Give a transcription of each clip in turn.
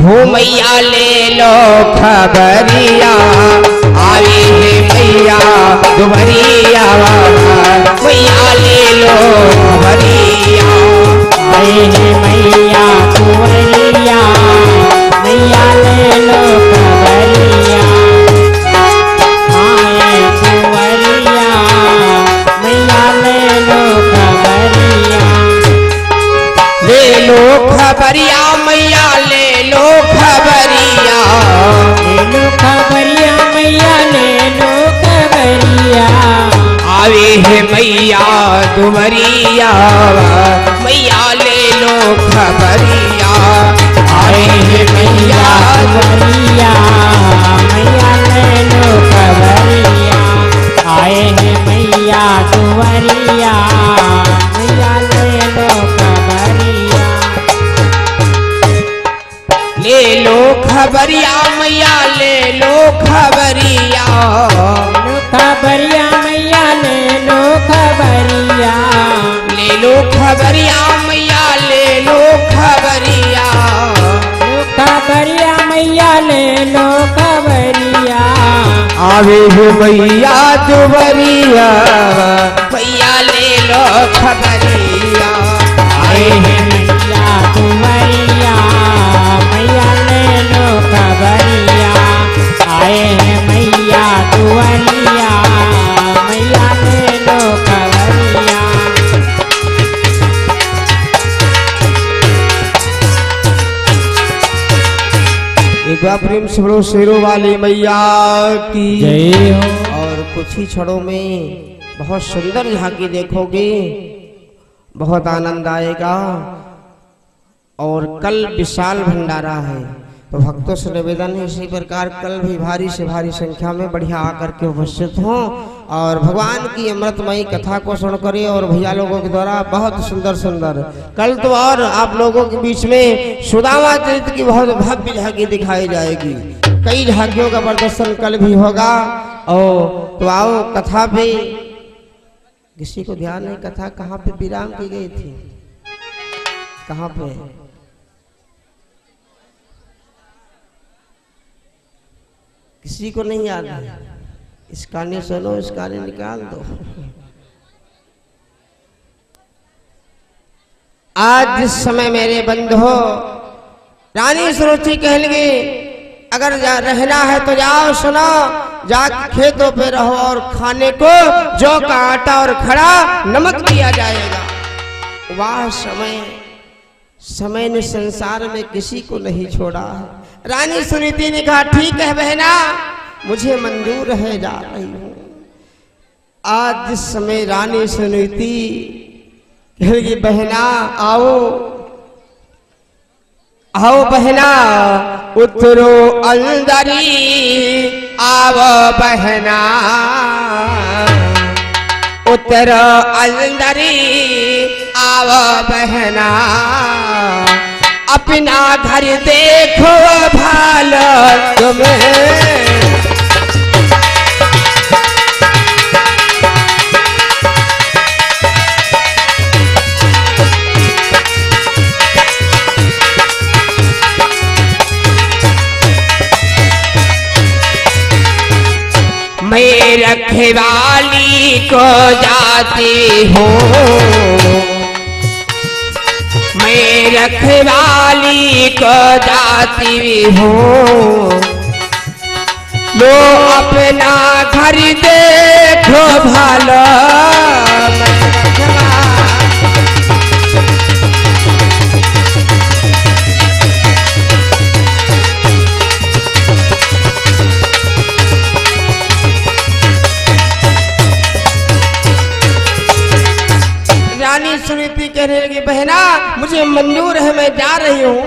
हो मैया ले लो खबरिया, आवे है मैया दुबरिया, मैया ले लो खबरिया, आए है मैया दुबरिया, मैया ले लो खबरिया, आए दुबरिया, मैया ले लो खबरिया, ले लो खबरिया मैया ले लो खबरिया, ले लो खबरिया मैया ले लो खबरिया, आवे है मैया दुबरिया, मैया ले लो खबरिया, आवे है मैया खबरिया, मैया ले लो खबरिया, आए है मैया दुबरिया, मैया ले लो खबरिया, ले लो खबरिया मैया ले लो खबरिया, लो खबरिया मैया ले लो खबरिया, ले लो खबरिया मैया ले लो खबरिया, लो खबरिया मैया ले लो खबरिया, आवे है मैया दुबरिया, मैया ले लो खबरिया, आए है मैया दुबरिया, मैया ले लो खबरिया, आए है मैया दुबरिया, मैया ले लो खबरिया, एक बार प्रेम से बोलो शेरों वाली मैया की जय हो। और कुछ ही क्षणों में बहुत सुंदर झांकी देखोगे, बहुत आनंद आएगा। और कल विशाल भंडारा है, तो भक्तों से निवेदन है इसी प्रकार कल भी भारी से भारी संख्या में बढ़िया आकर के उपस्थित हों और भगवान की अमृतमयी कथा को सुन करें। और भैया लोगों के द्वारा बहुत सुंदर सुंदर कल तो और आप लोगों के बीच में सुदामा चरित्र की बहुत भव्य झांकी दिखाई जाएगी। कई झांकियों का प्रदर्शन कल भी होगा। और तो आओ कथा पे, किसी को ध्यान नहीं कथा कहाँ पे विराम की गई थी, कहाँ पे? किसी को नहीं याद है? इस कहानी सुनो, इस कहानी निकाल दो। आज जिस समय मेरे बंधु रानी सुरुचि कह लगी अगर रहना है तो जाओ, सुनो, जा खेतों पे रहो और खाने को जौ का आटा और खड़ा नमक दिया जाएगा। वाह समय ने संसार में किसी को नहीं छोड़ा है। रानी सुनीति ने कहा ठीक है बहना, मुझे मंजूर है, जा रही हूं। आज जिस समय रानी सुनीति कहेगी बहना आओ आओ बहना उतरो अंदरी, आओ बहना उतरो अंदरी, आओ बहना अपना घर देखो भालो तुम्हें। मैं रखवाली को जाती हूँ, मैं रखवाली को जाती हूँ, लो अपना घर देखो भालो। रानी सुनीति कहने लगी बहना मुझे मंजूर है, मैं जा रही हूँ।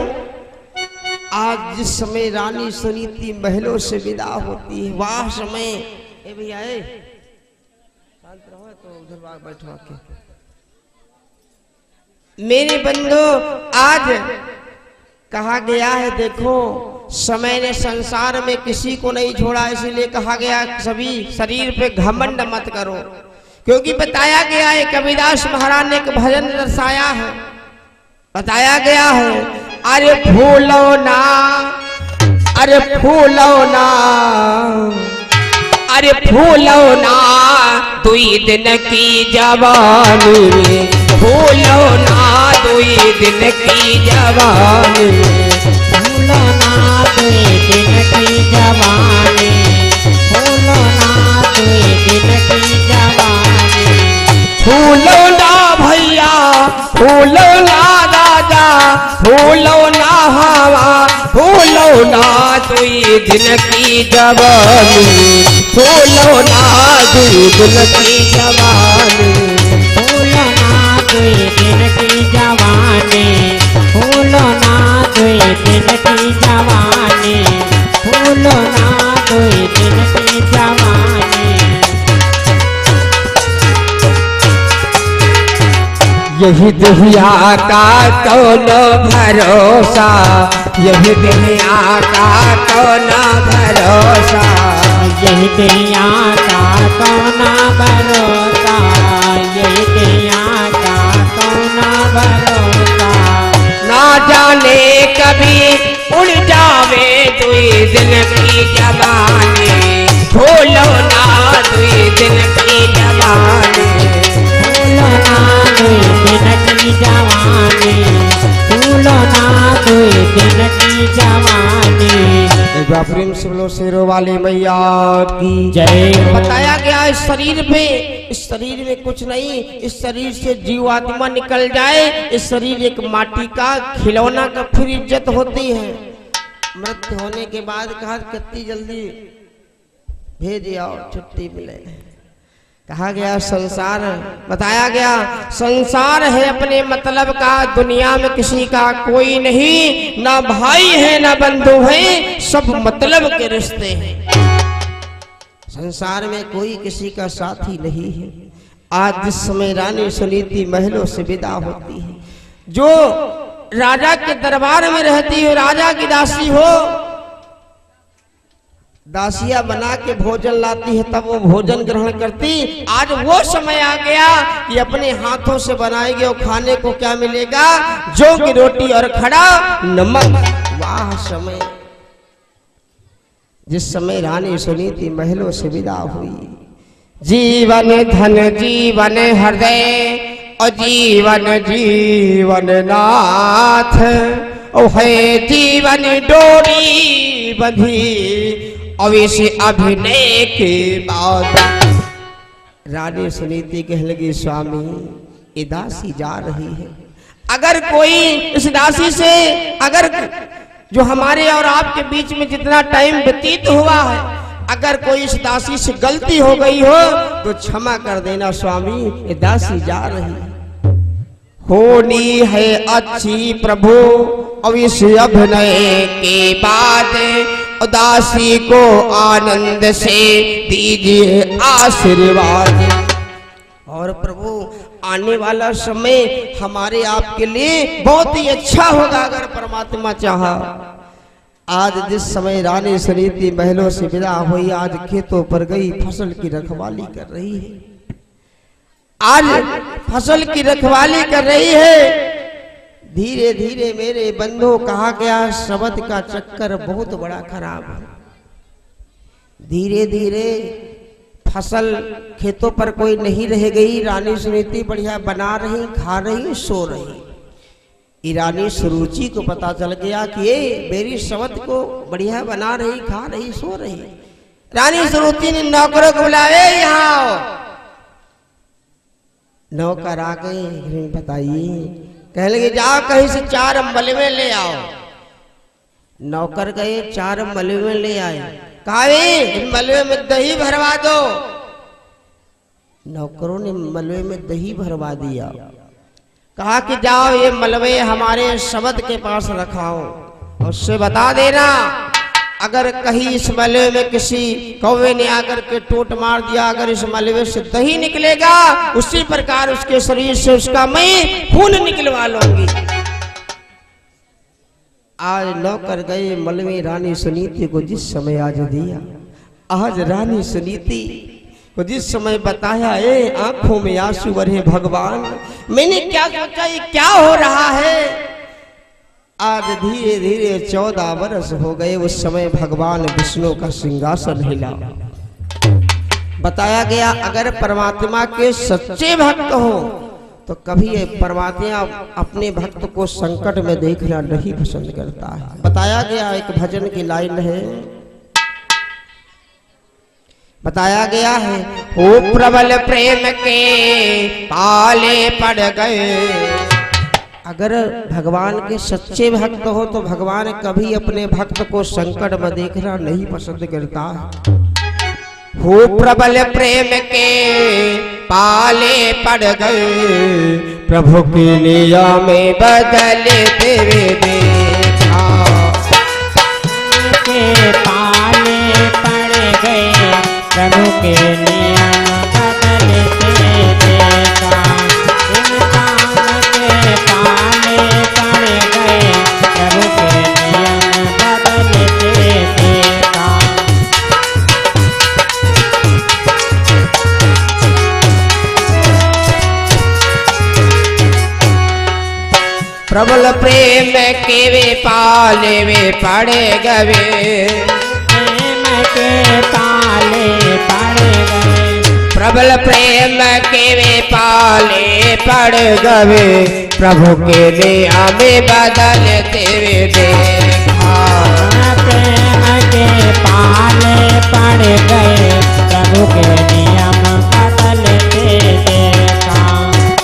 आज जिस समय रानी सुनीति महलों से विदा होती है, वाह समय। ए भैया शांत रहो, तो उधर बैठो आके। मेरे बंधु आज कहा गया है, देखो समय ने संसार में किसी को नहीं छोड़ा, इसीलिए कहा गया सभी शरीर पे घमंड मत करो। क्योंकि बताया गया है, कबीरदास महाराज ने एक भजन दर्शाया है, बताया गया है, अरे भूलो ना अरे फूलो ना, अरे फूलो ना दुई दिन की जवानी, फूलो ना दुई दिन की जवानी, फूलो ना दुई दिन की जवानी, फूलो ना दुई दिन की जवानी, फूलो ना भैया, फूलो ना राजा, फूलो ना हवा, फूलो ना दुई दिन की जवानी, फूलो ना दुई दिन की जवानी, फूलो ना दुई दिन की जवानी, फूलो ना दुई दिन की जवानी, फूलो ना दुई दिन की जवानी। यही दुनिया का कौन भरोसा, यही दुनिया का कौन भरोसा, यही दुनिया का कौन भरोसा, यही दुनिया का कौन भरोसा। ना जाने कभी उड़ जावे दुई दिन की जवानी, फूलो ना दुई दिन की जवानी, फूलो ना दुई दिन की जवानी, फूलो ना दुई दिन की जवानी। प्रेम से बोलो शेरों वाली मैया की जय हो। बताया गया इस शरीर पे, इस शरीर में कुछ नहीं, इस शरीर से जीव आत्मा निकल जाए, इस शरीर एक माटी का खिलौना का फिर इज्जत होती है। मृत्यु होने के बाद कहा कितनी जल्दी भेज आओ छुट्टी मिले। कहा गया संसार, बताया गया संसार है अपने मतलब का, दुनिया में किसी का कोई नहीं, ना भाई है ना बंधु है, सब मतलब के रिश्ते हैं। संसार में कोई किसी का साथी नहीं है। आज जिस समय रानी सुनीति महलों से विदा होती है, जो राजा के दरबार में रहती हो, राजा की दासी हो, दासिया बना के भोजन लाती है, तब वो भोजन ग्रहण करती। आज वो समय आ गया कि अपने हाथों से बनाएगी और खाने को क्या मिलेगा, जौ की रोटी और खड़ा नमक। वाह समय, जिस समय रानी सुनीति महलों से विदा हुई। जीवन धन जीवन हृदय और जीवन जीवन नाथ, ओ है जीवन डोरी बंधी अवश्य अभिनय के बाद। रानी सुनीति कह लगी स्वामी ये दासी जा रही है, अगर कोई इस दासी से, अगर जो हमारे और आपके बीच में जितना टाइम व्यतीत हुआ है, अगर कोई इस दासी से गलती हो गई हो तो क्षमा कर देना स्वामी, ये दासी जा रही है। होनी है अच्छी प्रभु अवश्य अभिनय के बाद, दासी को आनंद से दीजिए आशीर्वाद। और प्रभु आने वाला समय हमारे आपके लिए बहुत ही अच्छा होगा अगर परमात्मा चाहा। आज जिस समय रानी सुनीति महलों से विदा हुई, आज खेतों पर गई फसल की रखवाली कर रही है, आज फसल की रखवाली कर रही है। धीरे धीरे मेरे बंधु, कहा गया शब्द का चक्कर बहुत बड़ा खराब है। धीरे धीरे फसल खेतों पर कोई नहीं रह गई, रानी सुनीति बढ़िया बना रही, खा रही, सो रही। रानी सुरुचि को पता चल गया कि ये मेरी शब्द को बढ़िया बना रही, खा रही, सो रही। रानी सुरुचि ने नौकरों को बुलाए, यहाँ आओ। नौकर आ गए, बताइए, कह लगे जाओ कहीं से 4 मलबे ले आओ। नौकर गए 4 मलबे ले आए, कहा इन मलबे में दही भरवा दो। नौकरों ने मलबे में दही भरवा दिया। कहा कि जाओ ये मलबे हमारे शब्द के पास रखाओ, उससे बता देना अगर कहीं इस मलबे में किसी कौवे ने आकर के टोट मार दिया, अगर इस मलबे से दही निकलेगा उसी प्रकार उसके शरीर से उसका मैं खून निकलवा लूंगी। आज नौकर गए मलबे रानी सुनीति को जिस समय आज दिया, आज रानी सुनीति को जिस समय बताया, आंखों में आंसू भरे, भगवान मैंने क्या सोचा, ये क्या हो रहा है। आज धीरे धीरे 14 वर्ष हो गए। उस समय भगवान विष्णु का सिंहासन हिला। बताया गया अगर परमात्मा के सच्चे भक्त हो तो कभी ये परमात्मा अपने भक्त को संकट में देखना नहीं पसंद करता है। बताया गया एक भजन की लाइन है, बताया गया है ओ प्रबल प्रेम के पाले पड़ गए। अगर भगवान के सच्चे भक्त हो तो भगवान कभी अपने भक्त को संकट में देखना नहीं पसंद करता। हो प्रबल प्रेम के पाले पड़ गए, प्रभु के लिया में बदलते हुए देखा। के पाले पड़ गए, प्रभु के नियम बदलते देखा। इंसान के पाले पड़ गए, प्रभु के नियम बदलते देखा। प्रबल प्रेम के वे पाले वे पड़ गए, प्रेम के पाले पड़ गए, प्रबल प्रेम के वे पाले पड़ गए, प्रभु के लिया में बदलते हुए देखा। प्रेम के पाले पड़ गए, प्रभु के नियम बदलते देखा।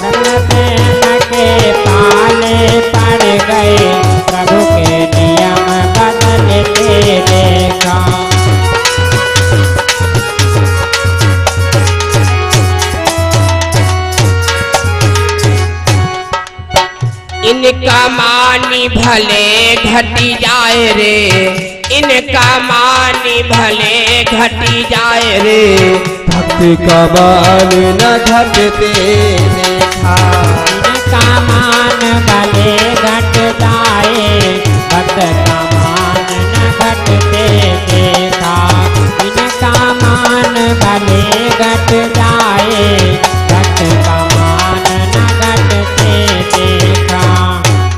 प्रेम के पाले पड़ गए, प्रभु के नियम बदलते देखा। इनका मानी भले घटी जाए रे, इनका मानी भले घटी जाए रे, भक्ति का मान न घटते देखा। इनका मान भले घट जाए, भक्त का मान न घटते देखा। इनका मान भले घट जाए, भक्त का मान न घटते देखा।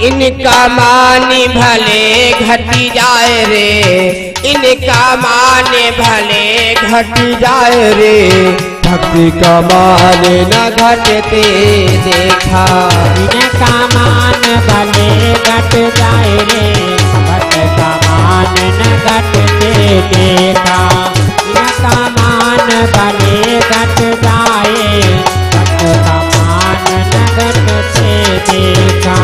इनका मानी भले घटी जाए रे, इनका माने भले घटी जाए रे, भक्ति का मान न घटते देखा। इनका मान भले घट जाए रे, भक्त का मान न घटते देखा। इनका मान भले घट जाए, भक्त का मान न घटते देखा।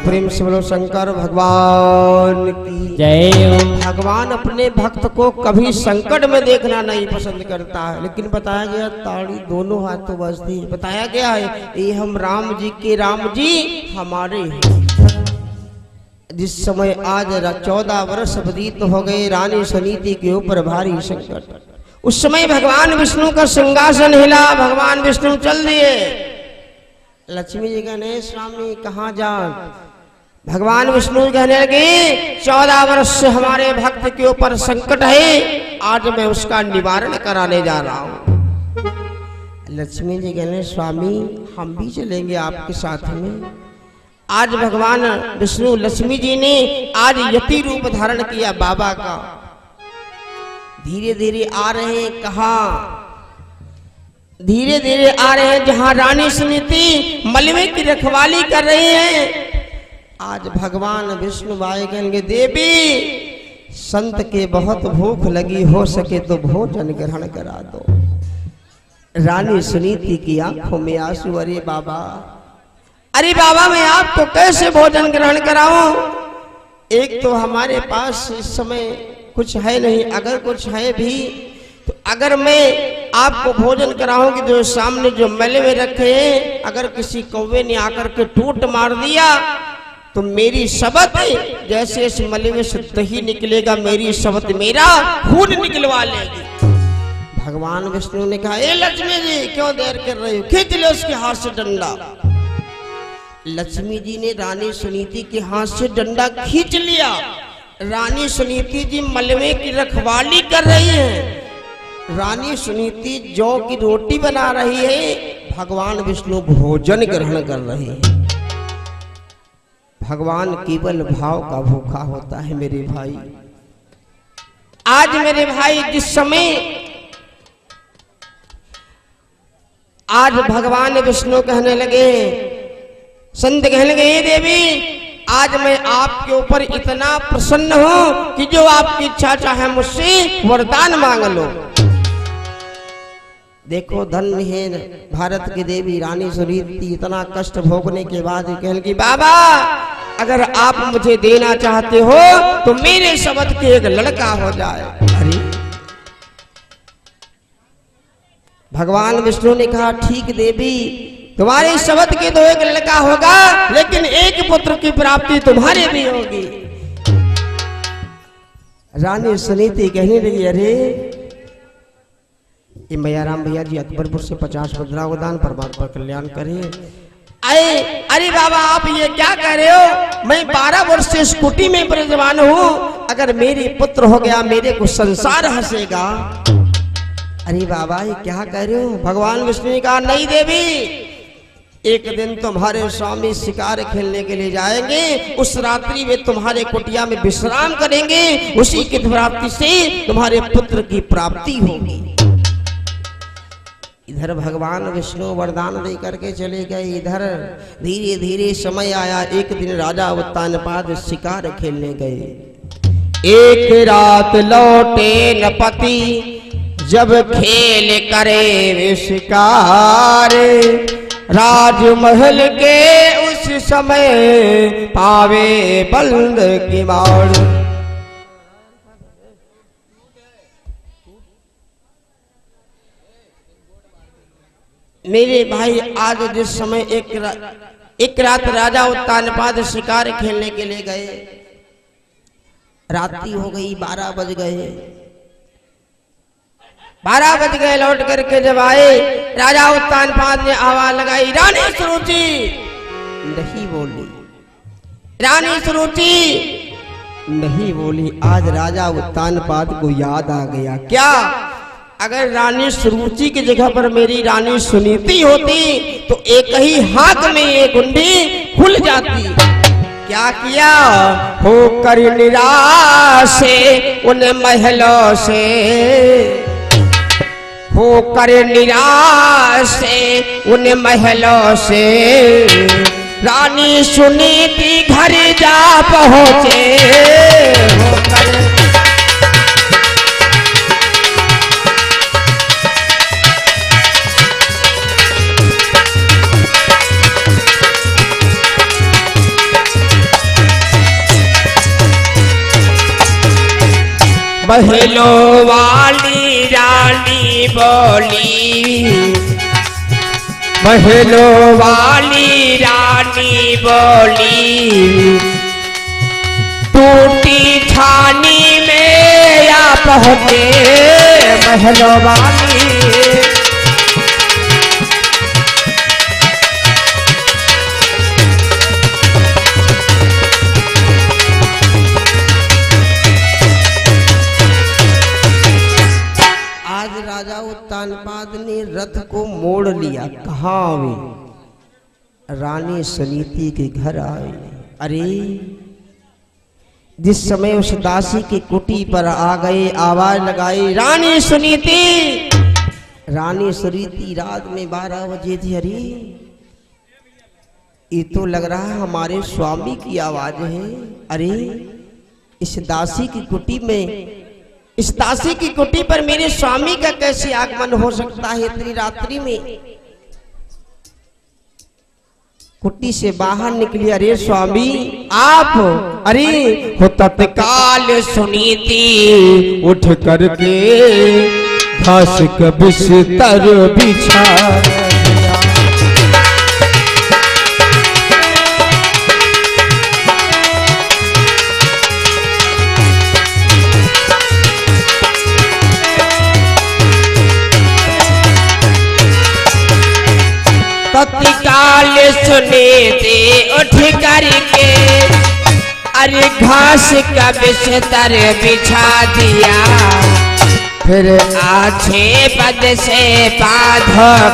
प्रेम से बोलो शंकर भगवान की जय हो। भगवान अपने भक्त को कभी संकट में देखना नहीं पसंद करता है, लेकिन बताया गया ताड़ी दोनों हाथों बजती है। बताया गया है ये हम राम जी के राम जी हमारे हैं। जिस समय आज 14 वर्ष व्यतीत हो गए, रानी सुनीति के ऊपर भारी संकट। उस समय भगवान विष्णु का सिंहासन हिला, भगवान विष्णु चल दिए। लक्ष्मी जी कहने स्वामी कहाँ जा? भगवान विष्णु कहने लगे 14 वर्ष से हमारे भक्त के ऊपर संकट है, आज मैं उसका निवारण कराने जा रहा हूँ। लक्ष्मी जी कहने स्वामी हम भी चलेंगे आपके साथ में। आज भगवान विष्णु लक्ष्मी जी ने आज यति रूप धारण किया बाबा का। धीरे धीरे आ रहे हैं, कहाँ धीरे धीरे आ रहे हैं जहां रानी सुनीति मलबे की रखवाली कर रही हैं। आज भगवान विष्णु भाई कहेंगे देवी संत के बहुत भूख लगी, हो सके तो भोजन ग्रहण करा दो। रानी सुनीति की आंखों में आंसू, अरे बाबा, अरे बाबा मैं आपको कैसे भोजन ग्रहण कराऊं? एक तो हमारे पास इस समय कुछ है नहीं, अगर कुछ है भी तो अगर मैं आपको भोजन कराऊंगी जो सामने जो मेले में रखे हैं, अगर किसी कौवे ने आकर के टूट मार दिया तो मेरी शबत जैसे इस मले में से दही निकलेगा, मेरी शबत मेरा खून निकलवा लेगी। भगवान विष्णु ने कहा ए लक्ष्मी जी क्यों देर कर रही हो, खींच लो उसके हाथ से डंडा। लक्ष्मी जी ने रानी सुनीति के हाथ से डंडा खींच लिया। रानी सुनीति जी मलबे की रखवाली कर रही है। रानी सुनीति जौ की रोटी बना रही है, भगवान विष्णु भोजन ग्रहण कर रहे हैं। भगवान केवल भाव का भूखा होता है मेरे भाई। आज मेरे भाई जिस समय आज भगवान विष्णु कहने लगे, संत कहने लगे, हे देवी आज मैं आपके ऊपर इतना प्रसन्न हूं कि जो आपकी इच्छा चाहे मुझसे वरदान मांग लो। देखो धन्य है भारत की देवी रानी सुनीति, इतना कष्ट भोगने के बाद कहने लगी, बाबा अगर आप मुझे देना चाहते हो तो मेरे शब्द के एक लड़का हो जाए। अरे भगवान विष्णु ने कहा, ठीक देवी तुम्हारे शब्द के तो एक लड़का होगा, लेकिन एक पुत्र की प्राप्ति तुम्हारे भी होगी। रानी सुनीति कहने लगी, अरे ये मैयाराम भैया जी अकबरपुर से 50 मुद्रा दान, परमात्मा कल्याण करे। अरे बाबा आप ये क्या कह रहे हो, मैं 12 वर्ष से स्कूटी में विराजमान हूँ, अगर मेरे पुत्र हो गया मेरे को संसार हंसेगा। अरे बाबा ये क्या कह रहे हो। भगवान विष्णु ने कहा, नहीं देवी एक दिन तुम्हारे स्वामी शिकार खेलने के लिए जाएंगे, उस रात्रि वे तुम्हारे कुटिया में विश्राम करेंगे, उसी की प्राप्ति से तुम्हारे पुत्र की प्राप्ति होगी। इधर भगवान विष्णु वरदान दे करके चले गए। इधर धीरे धीरे समय आया, एक दिन राजा उत्तानपाद शिकार खेलने गए। एक रात लौटे न पति, जब खेल करे वे शिकार, राजमहल के उस समय पावे बंद की बाड़। मेरे भाई आज जिस समय एक रात राजा उत्तानपाद शिकार खेलने के लिए गए, रात्रि हो गई, 12 बज गए। 12 बज गए, लौट करके जब आए राजा उत्तानपाद ने आवाज लगाई, रानी सुरुचि। नहीं बोली रानी सुरुचि, नहीं बोली। आज राजा उत्तानपाद को याद आ गया, क्या अगर रानी सुरुचि की जगह पर मेरी रानी सुनीति होती तो एक ही हाथ में ये कुंडी खुल जाती। क्या किया, होकर निराश उन महलों से, होकर निराश उन महलों से, रानी सुनीति घर जा पहुंचे। महलों वाली रानी बोली, महलों वाली रानी बोली, टूटी छानी में या पहुंचे महलों वाली। राजा उत्तानपाद ने रथ को मोड़ लिया, कहाँ वे रानी सुनीति के घर आए। अरे जिस समय उस दासी की कुटी पर आ गए, आवाज लगाई, रानी सुनीति। रानी सुनीति रात में 12 बजे थी। अरे ये तो लग रहा है हमारे स्वामी की आवाज है। अरे इस दासी की कुटी में, इस दासी की कुटी पर मेरे स्वामी का कैसे आगमन हो सकता है इतनी रात्रि में। कुटी से बाहर निकली, अरे स्वामी आप। अरे हो तत्काल सुनीति उठ करके घास का बिस्तर बिछा, तत्काल सुनीति उठ करके अरे घास का बिस्तर बिछा दिया, फिर आछे पद से बांध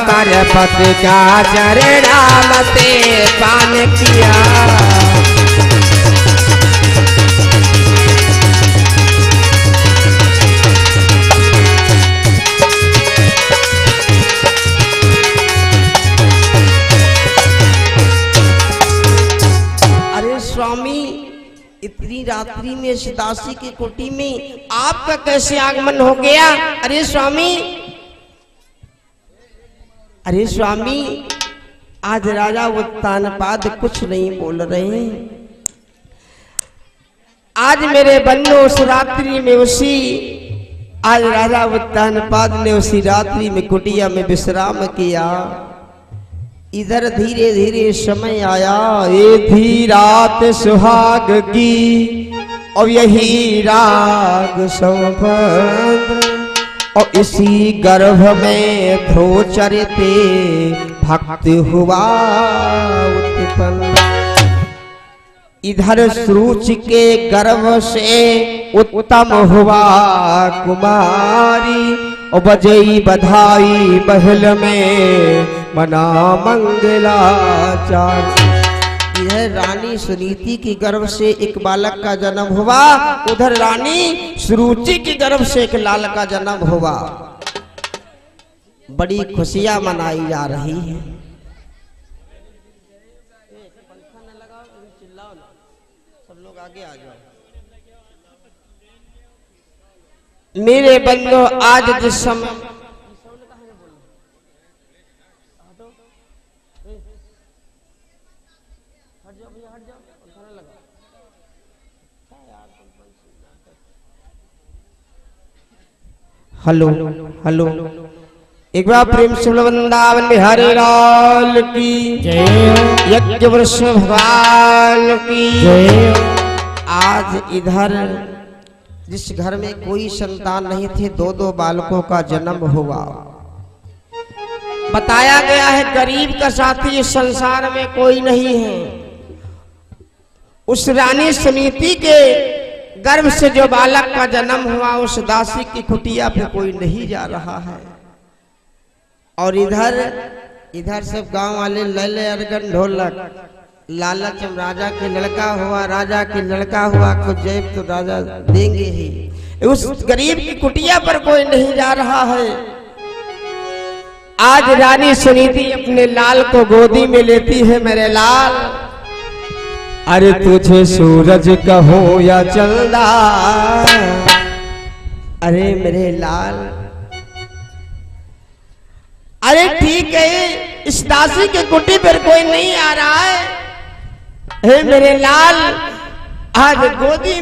कर पद का चरणामते पान किया। रात्रि में इस दासी की कुटी में आपका कैसे आगमन हो गया? अरे स्वामी, अरे स्वामी, आज राजा उत्तानपाद कुछ नहीं बोल रहे हैं। आज मेरे बंधु उस रात्रि में आज राजा उत्तानपाद ने उसी रात्रि में कुटिया में विश्राम किया। इधर धीरे धीरे समय आया, ये थी रात सुहाग की और यही राग सौभद्र, और इसी गर्भ में ध्रुव चरते भक्त हुआ उत्पन्न। इधर सुरुचि के गर्भ से उत्तम हुआ कुमारी, और बजई बधाई महल में मना मंगलाचार। यह रानी सुनीति की गर्भ से एक बालक का जन्म हुआ, उधर रानी सुरुचि की गर्भ से एक लाल का जन्म हुआ। बड़ी खुशियां मनाई जा रही है। सब लोग आगे आ जाओ। मेरे बंधु, आज जिस समय हेलो हेलो, एक बार प्रेम से वृंदावन बिहारी लाल की जय, यज्ञ वृष भगवान की जय। आज इधर जिस घर में कोई संतान नहीं थे, दो दो बालकों का जन्म हुआ। बताया गया है गरीब का साथी इस संसार में कोई नहीं है। उस रानी सुनीति के गर्भ से जो बालक का जन्म हुआ, उस दासी की कुटिया पे कोई नहीं जा रहा है। और इधर सब गांव वाले लैले अरगन ढोलक, लालच राजा के लड़का हुआ, राजा के लड़का हुआ, कुछ जेब तो राजा देंगे ही। उस गरीब की कुटिया पर कोई नहीं जा रहा है। आज रानी सुनीति अपने लाल को गोदी में लेती है। मेरे लाल, अरे तुझे सूरज कहो या चंदा, अरे मेरे लाल, अरे ठीक है, इस दासी के कुटी पर कोई नहीं आ रहा है। हे मेरे लाल, आज गोदी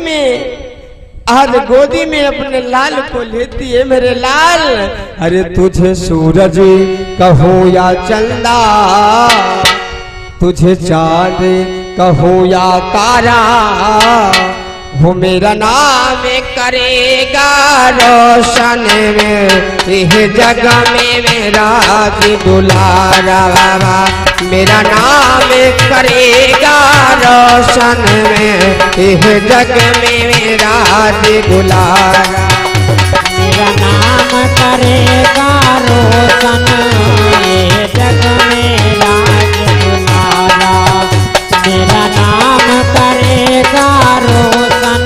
में अपने लाल को लेती है। मेरे लाल, अरे तुझे सूरज कहो या चंदा, तुझे चांद कहो या तारा, वो मेरा नाम करेगा रोशन में इह जग में मेरा दुलारा। मेरा नाम करेगा रोशन में इह जग में मेरा दुलारा। मेरा नाम करेगा रोशन ये जग में राज दुलारा। मेरा नाम करेगा रोशन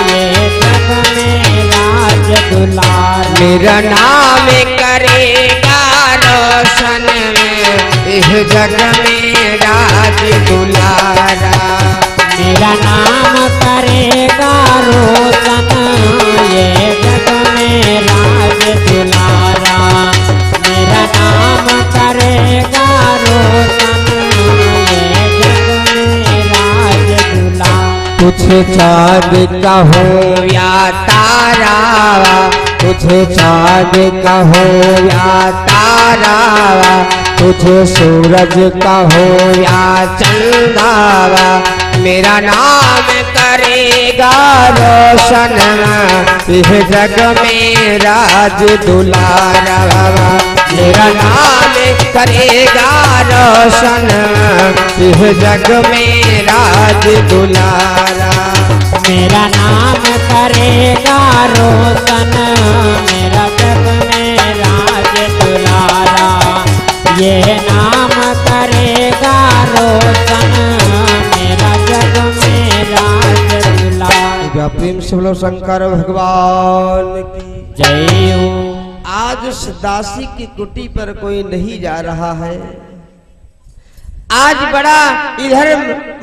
ये जग में राज दुलारा। मेरा नाम करेगा रोशन इह जग में राज दुलारा। मेरा नाम करेगा रोशन ये जग में राज दुलारा। मेरा नाम करेगा रोशन ये जग में राज दुलारा। तुझे चांद कहो या तारा, तुझे चांद कहो या तारा, तुझे सूरज कहो या चंदावा, मेरा नाम करेगा रोशन इह जग में राज दुलारा। मेरा नाम करेगा रोशन इह जग में राज दुलारा। मेरा नाम करेगा रोशन मेरा जग में राज दुलारा। ये नाम करेगा रोशन मेरा जग में राज दुलारा। प्रेम से बोलो शंकर भगवान की जय हो। आज उस दासी की कुटी पर कोई नहीं जा रहा है। आज बड़ा इधर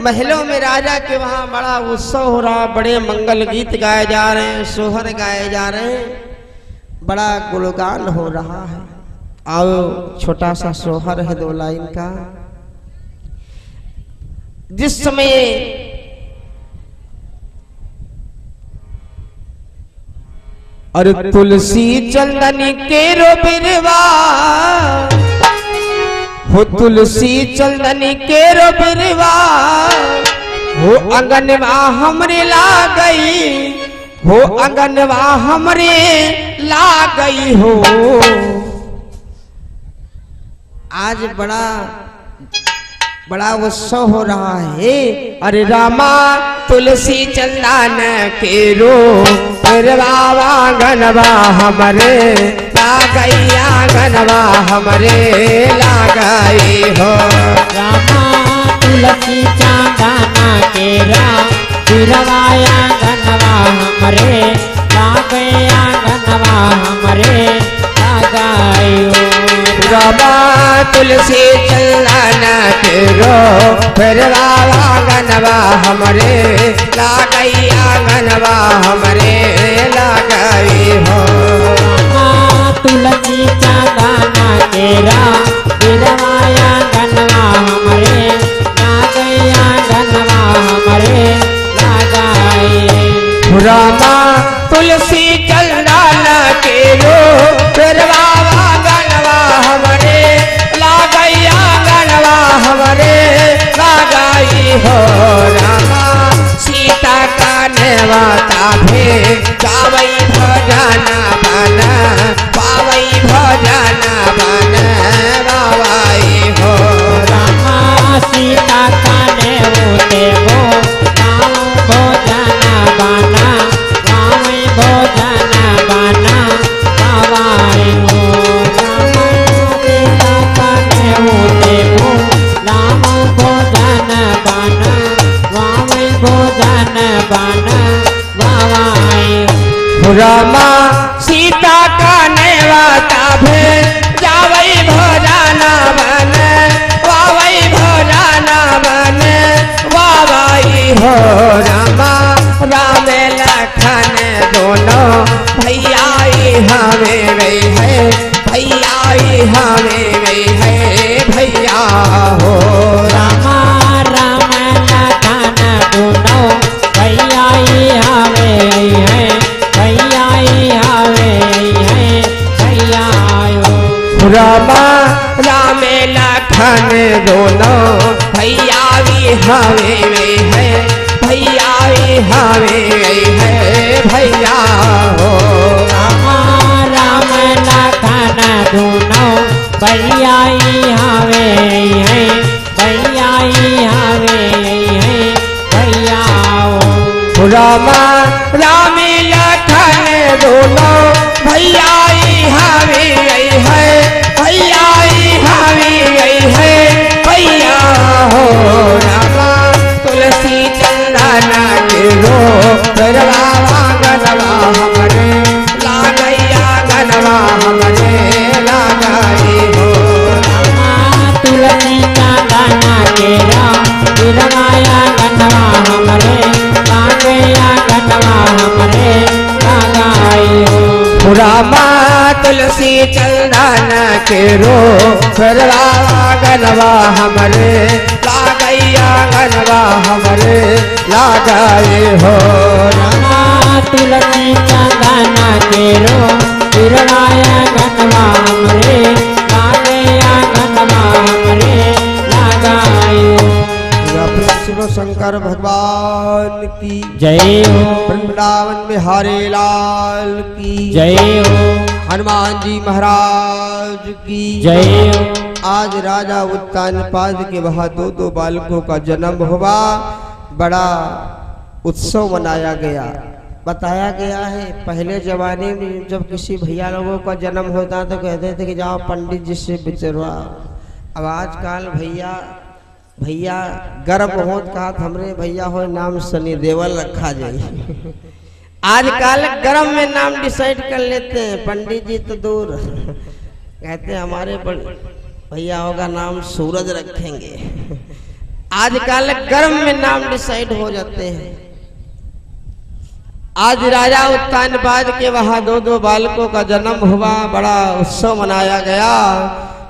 महलों में राजा के वहां बड़ा उत्सव हो रहा, बड़े मंगल गीत गाए जा रहे हैं, सोहर गाए जा रहे हैं, बड़ा गुणगान हो रहा है। आओ छोटा सा सोहर है 2 लाइन का। जिस समय अरे तुलसी चंदन के रो बिरवा हो तुलसी चंदन के रो बिरवा हो अंगनवा हमरे ला गई, हो अंगनवा हमरे ला गई हो। आज बड़ा उत्सव हो रहा है। अरे रामा तुलसी चंदन के रो बिरवा आंगनवा हमरे ला गई, आंगनवा हमरे ला गई हो। रामा तुलसी चंदन के रो बिरवा आंगनवा हमरे ला गई, आंगनवा हमरे ला गई हो। रामा तुलसी चंदन के रो बिरवा आंगनवा हमरे ला गई, आंगनवा हमरे ला गई हो। तुलसी चंदन के रो बिरवा आंगनवा हमरे ला गई, आंगनवा हमरे ला गई। रामा तुलसी चंदन के रो बिरवा आंगनवा हमरे ला गई, आंगनवा हमरे ला गई हो। रामा सीता का नेवता भे गावई भजन बन, पावई भजन बन बाबाई हो। रामा सीता का नेवते हो गाँव भोजन बना, गाँव भोजन बना बाबाई हो। रामा सीता का नेवते हो गाँव भोजन बना, गाँव भोजन बना बाबाई हो। रामा सीता का नेवता भे जावई भोजन बन, वावई भोजन बन वावाई हो। रामा राम लखन दोनों भैया हमें गई है, भैया हमें गई है भैया हो। रामा राम लखन दोनों भैया हवे है, भैया हवे है भैया हो। रामा राम लखन दोनों भैया हमें गई है, भैया हमें गई है भैया हो। रामा राम लखन दोनों भैया हवे है, भैया हवे है भैया हो। रामा राम लखन दोनों भैया हमें गई है, भैया हमें गई है भैया हो। रामा तुलसी चंदन के रो बिरवा आंगनवा हमरे ला गई, आंगनवा हमरे ला गई हो। रामा तुलसी चंदन के रो बिरवा आंगनवा हमरे ला गई, आंगनवा हमरे ला गई हो। रामा तुलसी चंदन के रो बिरवा आंगनवा हमरे ला गई, आंगनवा हमरे ला गई हो। रामा तुलसी चंदन के रो बिरवा आंगनवा हमरे ला गई, आंगनवा हमरे ला गई हो। शिव शंकर भगवान की जय हो, वृंदावन बिहारी लाल की जय हो, हनुमान जी महाराज की जय हो। आज राजा उत्तानपाद के वहाँ 2 बालकों का जन्म हुआ, बड़ा उत्सव मनाया गया। बताया गया है पहले जमाने में जब किसी भैया लोगों का जन्म होता तो कहते थे कि जाओ पंडित जी से बिचरवा। अब आजकल भैया गर्भ होत कहा हमरे भैया हो नाम सनी देवल रखा जाए। आजकल गर्भ में नाम डिसाइड कर लेते हैं, पंडित जी तो दूर कहते हैं हमारे भैया होगा नाम सूरज रखेंगे। आजकल गर्म में नाम डिसाइड हो जाते हैं। आज राजा उत्तानपाद के वहां दो बालकों का जन्म हुआ, बड़ा उत्सव मनाया गया।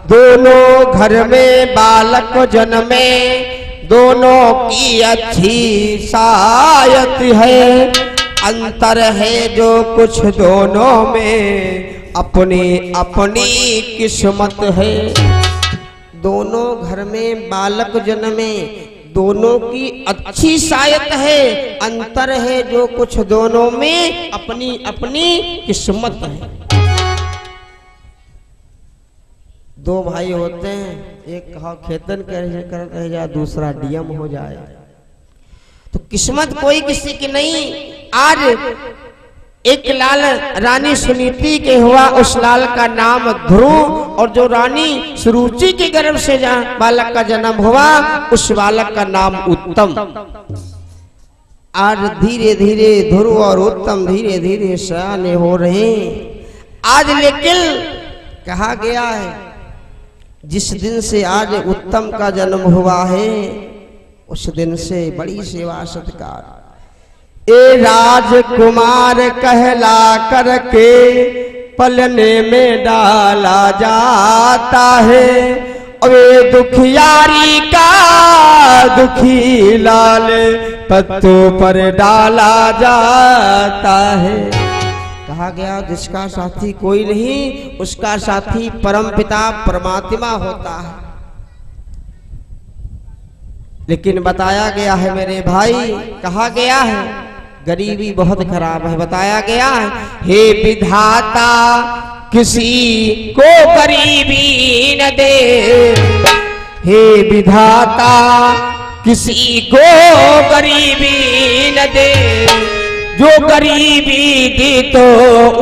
दोनों घर में बालक जन्मे, दोनों की अच्छी सायत है। अंतर है जो कुछ दोनों में, अपनी अपनी किस्मत है। दोनों घर में बालक जन्मे, दोनों की अच्छी सायत है। अंतर है जो कुछ दोनों में, अपनी अपनी किस्मत है। दो भाई होते हैं, एक कहा खेतन कर रह जाए, दूसरा डीएम हो जाए, तो किस्मत कोई किसी की नहीं। आज एक लाल रानी सुनीति के हुआ, उस लाल का नाम ध्रुव, और जो रानी सुरुचि के गर्भ से बालक का जन्म हुआ, उस बालक का नाम उत्तम। आज धीरे धीरे ध्रुव और उत्तम धीरे धीरे सयाने हो रहे हैं। आज लेकिन कहा गया है, जिस दिन से आज उत्तम का जन्म हुआ है, उस दिन से बड़ी सेवा सत्कार। ए राजकुमार कहला करके पलने में डाला जाता है। अबे दुखियारी का दुखी लाल पत्तों पर डाला जाता है। कहा गया जिसका साथी कोई नहीं, उसका साथी परमपिता परमात्मा होता है। लेकिन बताया गया है मेरे भाई, कहा गया है गरीबी बहुत खराब है। बताया गया है, हे विधाता किसी को गरीबी न दे, हे विधाता किसी को गरीबी न दे। जो गरीबी दी तो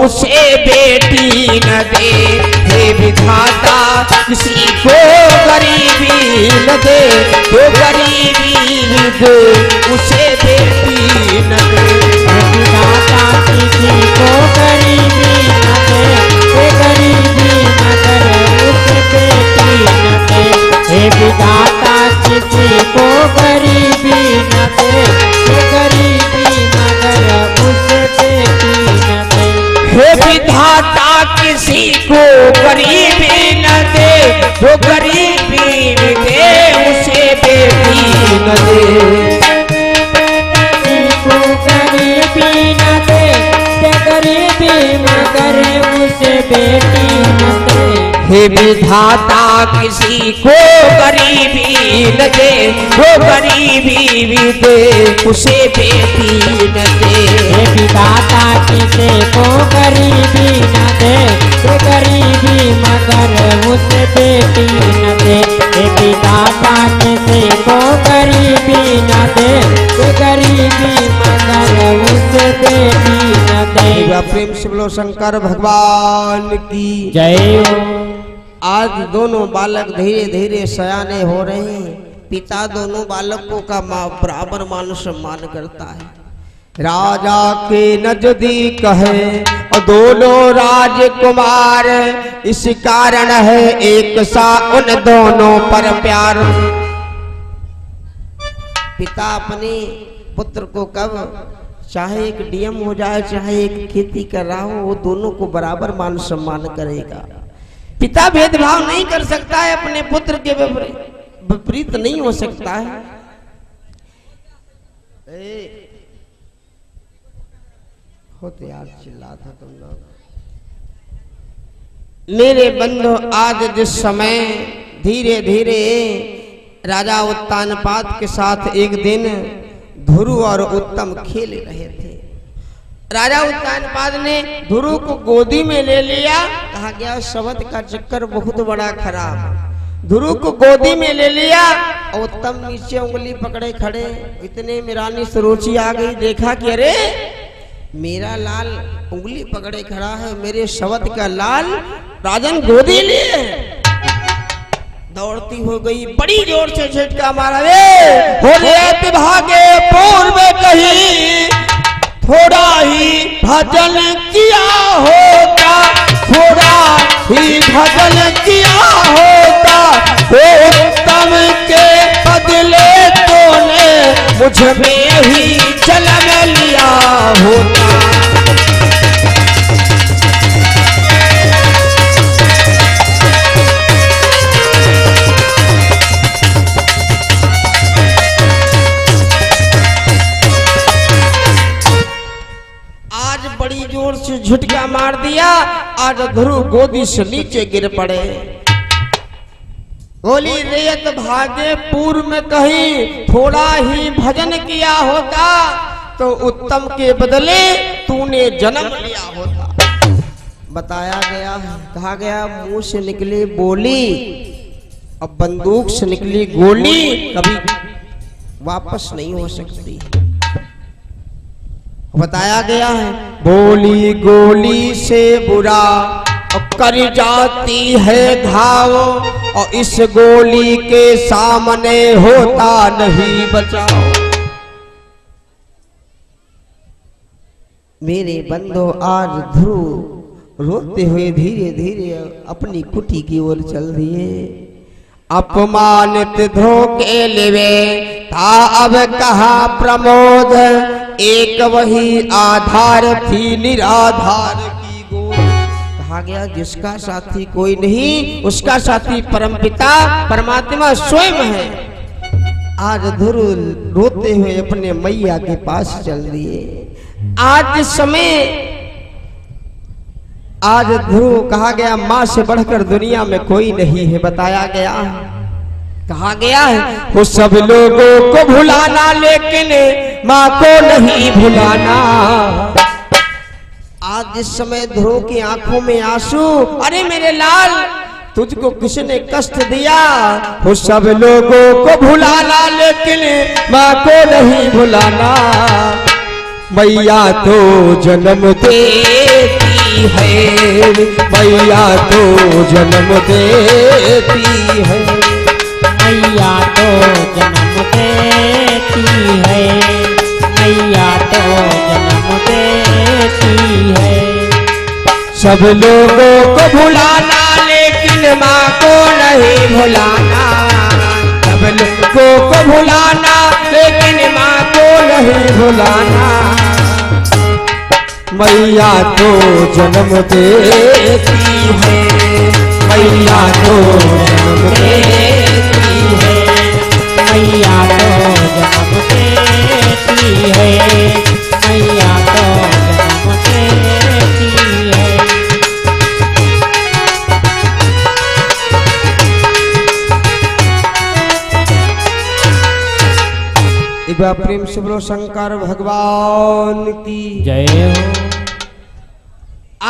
उसे बेटी न दे। हे विधाता किसी को गरीबी न दे, जो गरीबी दे उसे बेटी न दे। हे विधाता किसी को गरीबी न दे, हे गरीबी न करे उसे बेटी न दे। हे विधाता किसी को गरीबी न दे, हे गरीबी न करे उसे बेटी न दे। हे विधाता किसी को गरीबी न दे, जो गरीबी दे उसे बेटी न दे। गरीबी न दे, गरीबी न करे उसे बेटी न दे। हे विधाता किसी को गरीबी न दे, वो गरीबी भी दे उसे बेटी न दे। हे विधाता किसी को गरीबी न दे, वो गरीबी मगर उसे बेटी न दे। हे विधाता किसी को गरीबी न दे, वो गरीबी मगर उसे बेटी न दे। प्रेम से बोलो शंकर भगवान की जय। आज दोनों बालक धीरे धीरे सयाने हो रहे हैं। पिता दोनों बालकों का बराबर मान सम्मान करता है। राजा के नजदीक है और दोनों राजकुमार, इस कारण है एक सा उन दोनों पर प्यार। पिता अपने पुत्र को कब चाहे एक डीएम हो जाए, चाहे एक खेती कर रहा हो, वो दोनों को बराबर मान सम्मान करेगा। पिता भेदभाव नहीं कर सकता है, अपने पुत्र के विपरीत नहीं हो सकता है। होते यार चिल्ला था तुम लोग। मेरे बंधु, आज जिस समय धीरे धीरे राजा उत्तानपाद के साथ एक दिन ध्रुव और उत्तम खेल रहे थे। राजा उत्तानपाद ने ध्रुव को गोदी में ले लिया। कहा गया शब्द का चक्कर बहुत बड़ा खराब। ध्रुव को गोदी में ले लिया और उत्तम नीचे उंगली पकड़े खड़े। इतने में रानी सुरुचि आ गई, देखा कि अरे मेरा लाल उंगली पकड़े खड़ा है, मेरे शब्द का लाल राजन गोदी लिए। दौड़ती हो गई, बड़ी जोर से झटका मारा। हो भागे पूर्व कहीं थोड़ा ही भजन किया होता, थोड़ा ही भजन किया होता, उत्तम के बदले मुझ में ही जन्म लिया होता। आज बड़ी जोर से झुटका मार दिया, आज ध्रुव गोदी से नीचे गिर पड़े। बोली रेत भागे पूर्व में कहीं थोड़ा ही भजन किया होता तो उत्तम के बदले तूने जन्म लिया होता। बताया गया, कहा गया मुंह से निकली बोली अब बंदूक से निकली गोली कभी वापस नहीं हो सकती। बताया गया है बोली गोली से बुरा कर जाती है घाव और इस गोली के सामने होता नहीं बचाओ। मेरे बंधु आज ध्रुव रोते हुए धीरे धीरे अपनी कुटी की ओर चल दिए। अपमानित धोखे लेवे था अब कहा प्रमोद, एक वही आधार थी निराधार की गोद। कहा गया जिसका साथी कोई नहीं उसका साथी परमपिता परमात्मा स्वयं है। आज ध्रुव रोते हुए अपने मैया के पास चल दिए। आज ध्रुव कहा गया माँ से बढ़कर दुनिया में कोई नहीं है। बताया गया, कहा गया है वो सब लोगों को भुलाना लेकिन माँ को नहीं भुलाना। आज इस समय ध्रुव की आंखों में आंसू, अरे मेरे लाल तुझको किसने कष्ट दिया। वो सब लोगों को भुलाना लेकिन माँ को नहीं भुलाना। मैया तो जन्म देती है, मैया तो जन्म देती है, मैया तो जन्म देती है, मैया तो जन्म देती है। सब लोगों को भुलाना लेकिन माँ को नहीं भुलाना। सब लोगों को भुलाना लेकिन माँ को नहीं भुलाना। मैया तो जन्म देती है, मैया तो जन्म देती है, मैया तो जन्म देती है, मैया तो जन्म देती है। एक बार प्रेम से बोलो शंकर भगवान की जय हो।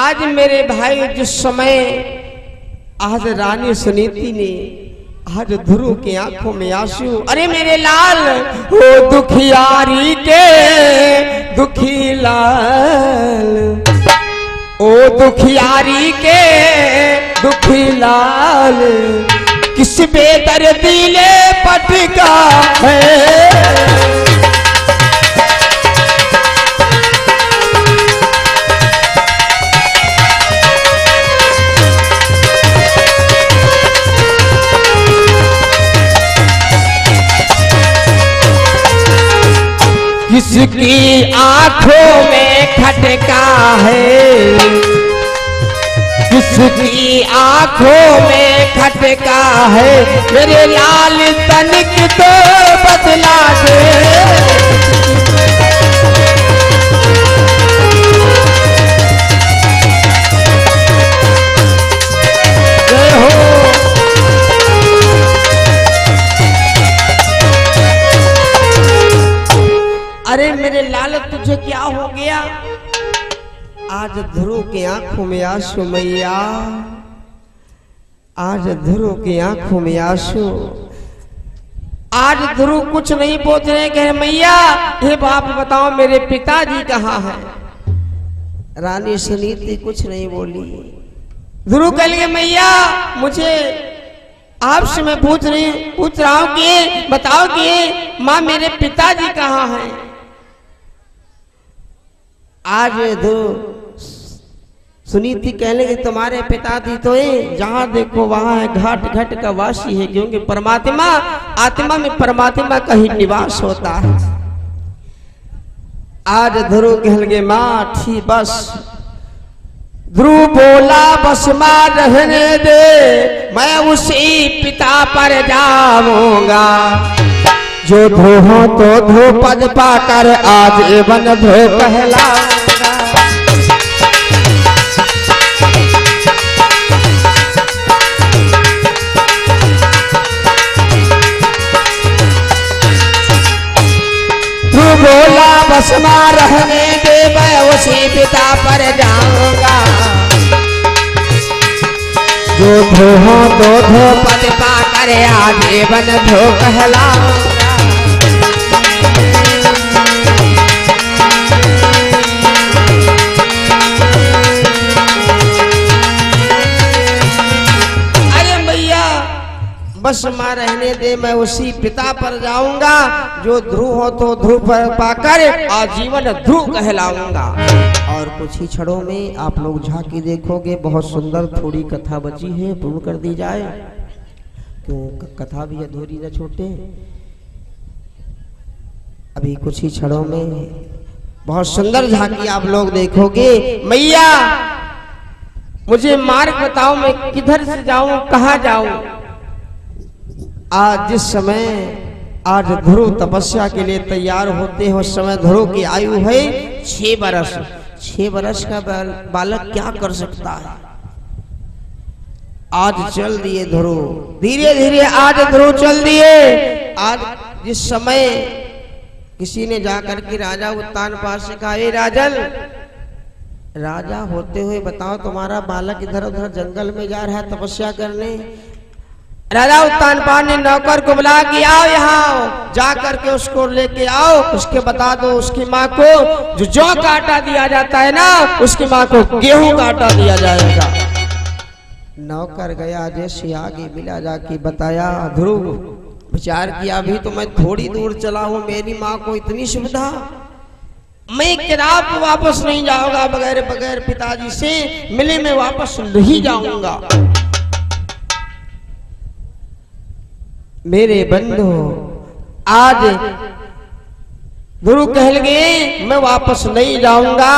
आज मेरे भाई जिस समय आज रानी सुनीति ने आज ध्रुव की आंखों में आंसू, अरे मेरे लाल ओ दुखियारी के दुखी लाल, ओ दुखियारी के दुखी लाल, किस बेदर्दी ले पटका है। किसकी आंखों में खटका है, किसकी आंखों में खटका है। मेरे लाल तनिक तो बदला दे। जय हो। अरे मेरे लाल तुझे क्या हो गया। आज ध्रुव की आंखों में आंसू मैया, आज ध्रुव की आंखों में आंसू। आज ध्रुव कुछ नहीं पूछ रहे, कहे मैया हे बाप बताओ मेरे पिताजी कहाँ हैं। रानी सुनीति कुछ नहीं बोली। ध्रुव कह लिए मैया मुझे आपसे मैं पूछ रहा हूँ कि बताओ कि माँ मेरे पिताजी कहाँ हैं। आज सुनीति कहने कि तुम्हारे पिताजी तो है जहां देखो वहां है, घाट घाट का वासी है, क्योंकि परमात्मा आत्मा में परमात्मा का ही निवास होता है। आज ध्रुव कहलगे माँ ठीक बस। ध्रुव बोला बस माँ रहने दे, मैं उसी पिता पर जाऊंगा। जो ध्रुव हो तो ध्रुव पद पाकर आज एवं ध्रुव कहलाऊंगा। बोला बस माँ रहने दे, मैं उसी पिता पर जाऊंगा। जो ध्रुव हो तो ध्रुव पद पाकर आगे बन ध्रुव कहलाऊंगा। अरे भैया बस माँ रहने दे, मैं उसी पिता पर जाऊंगा। जो ध्रुव हो तो ध्रुव पर पाकर आजीवन ध्रुव कहलाऊंगा। और कुछ ही क्षणों में आप लोग झांकी देखोगे, बहुत सुंदर थोड़ी कथा बची है, पूर्ण कर दी जाए, क्यों कथा भी अधूरी न छूटे। अभी कुछ ही क्षणों में बहुत सुंदर झांकी आप लोग देखोगे। मैया मुझे मार्ग बताओ, मैं किधर से जाऊं, कहाँ जाऊं। आज जिस समय आज ध्रुव तपस्या के लिए तैयार होते हैं, उस समय ध्रुव की आयु है 6 बरस। 6 बरस का बालक क्या कर सकता है। आज चल दिए ध्रुव, धीरे धीरे आज ध्रुव चल दिए। आज जिस समय किसी ने जाकर के राजा उत्तानपाद से कहा, राजन राजा होते हुए बताओ तुम्हारा बालक इधर उधर जंगल में जा रहा है तपस्या करने। राजा उत्तानपाद ने नौकर को बुला के आओ, यहाँ जा करके उसको लेके आओ, उसके बता दो उसकी माँ को जो जौ का आटा दिया जाता है ना, उसकी माँ को गेहूं का आटा दिया जाएगा। नौकर गया, जैसे आगे मिला जाके बताया। ध्रुव विचार किया, अभी तो मैं थोड़ी दूर चला हूँ, मेरी माँ को इतनी सुविधा, मैं किराप वापस नहीं जाऊंगा, बगैर पिताजी से मिले मैं वापस नहीं जाऊंगा। मेरे बंधु आज ध्रुव कह लगे मैं वापस नहीं जाऊंगा,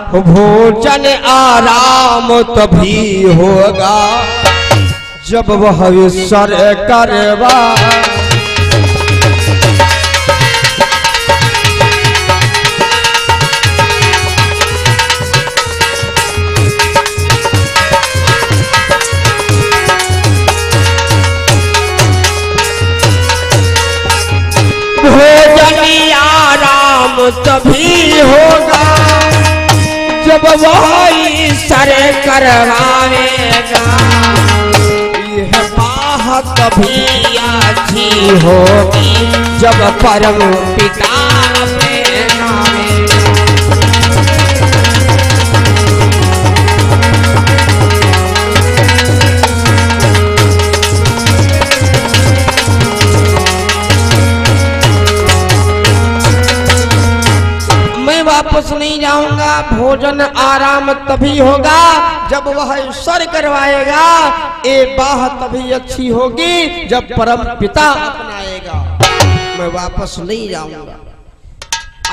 भोजन आराम तभी होगा जब वह ईश्वर करवा। भोजन आराम तभी होगा जब वह ईश्वर करवाएगा। यह बाह तभी अच्छी होगी जब परम पिता वापस नहीं जाऊंगा। भोजन आराम तभी होगा जब वह ईश्वर करवाएगा। ये बाह तभी अच्छी होगी जब परम पिता अपनाएगा। मैं वापस नहीं जाऊंगा।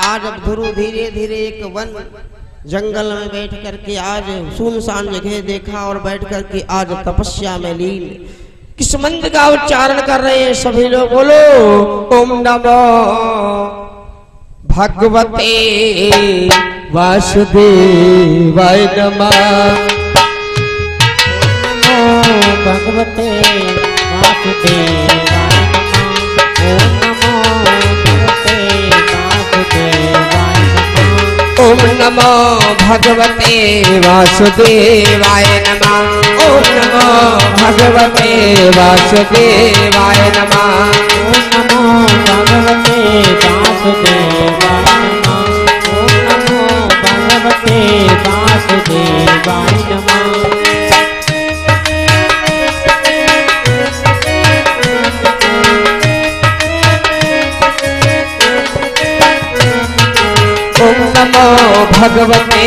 आज अब ध्रुव धीरे धीरे एक वन जंगल में बैठ करके आज सुनसान जगह देखा और बैठ करके आज तपस्या में लीन किस मंत्र का उच्चारण कर रहे हैं सभी लोग। बोलो ओम नमो भगवते वासुदेवाय नमः। ओम भगवते वासुदेवाय नमः। ओम नमो भगवते वासुदेवाय नमः। ओम नमो भगवते वासुदेवाय नमः। ओम नमो भगवते वासुदेवाय नमः। ओम नमो भगवते वासुदेवाय नमः। ओम नमो भगवते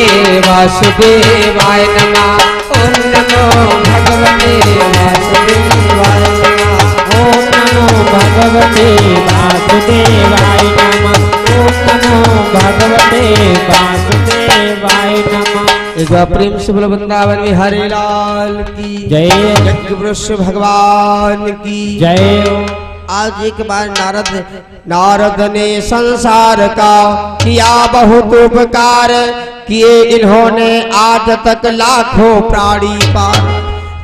वासुदेवाय नमः। ओम नमो भगवते वासुदेवाय नमः। ओम नमो भगवते वासुदेवाय नमः। ओम नमो भगवते वासुदेवाय नमः। एक बार प्रेम से बोलो वृंदावन में हरे लाल की जय। यज्ञवृक्ष भगवान की जय। आज एक बार नारद ने संसार का किया बहुत उपकार, किए इन्होंने आज तक लाखों प्राणी पार।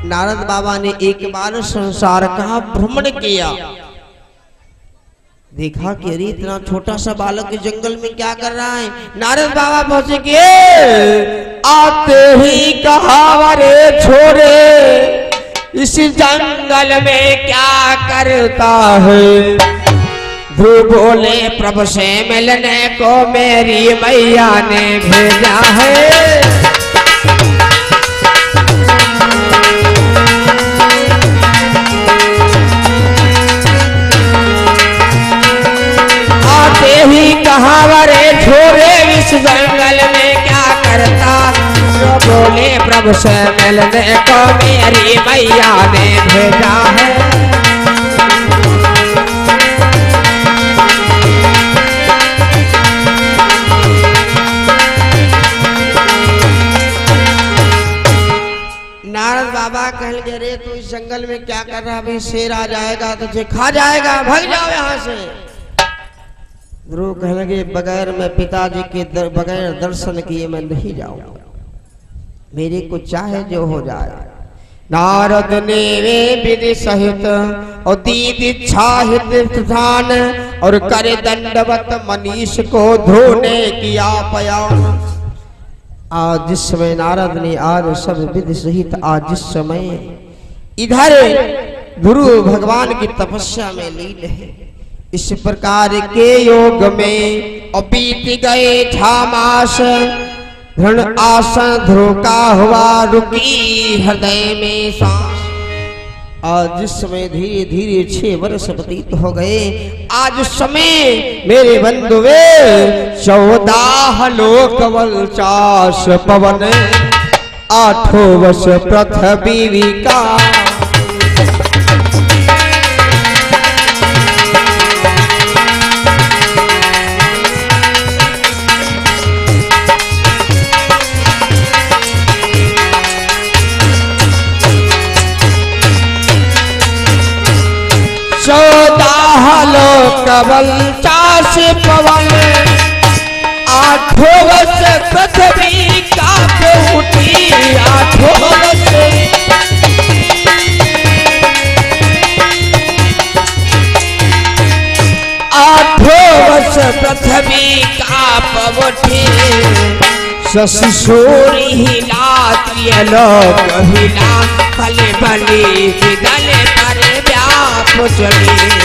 नारद बाबा ने एक बार संसार का भ्रमण किया, देखा कि अरे इतना छोटा सा बालक जंगल में क्या कर रहा है। नारद बाबा पहुंचे कि आते ही कहा अरे छोरे इस जंगल में क्या करता है। ध्रुव बोले प्रभु से मिलने को मेरी मैया ने भेजा है। आते ही कहा अरे छोरे इस जंगल में क्या करता। तो बोले प्रभु से मिलने को मेरी मैया ने भेजा है। नारद बाबा कहेंगे रे तू इस जंगल में क्या कर रहा है, शेर आ जाएगा तुझे खा जाएगा, भाग जाओ यहाँ से। ध्रुव कहेंगे बगैर मैं पिताजी के बगैर दर्शन किए मैं नहीं जाऊंगा, मेरे को चाहे जो हो जाए। नारद ने वे विधि सहित और दीद इच्छा हित प्रधान और करे दंडवत मनीष को धोने किया पयान। आज जिस समय नारद ने आज सब विधि सहित आज जिस समय इधर गुरु भगवान की तपस्या में लीन है, इस प्रकार के योग में बीत गए 6 मास। ऋण आसन ध्रुव का हुआ रुकी हृदय में सांस। आज जिस समय धीरे धीरे 6 वर्ष व्यतीत हो गए, आज समय मेरे बंधुवे 14 लोक 49 पवन 8 वर्ष पृथ्वी का। कवल 50 पवन 8 वर्ष पृथ्वी कांप उठी। 8 वर्ष 8 वर्ष पृथ्वी कांप उठी। शशि सूर्य हिला लोक हिला फल बली गल पर व्याप चली।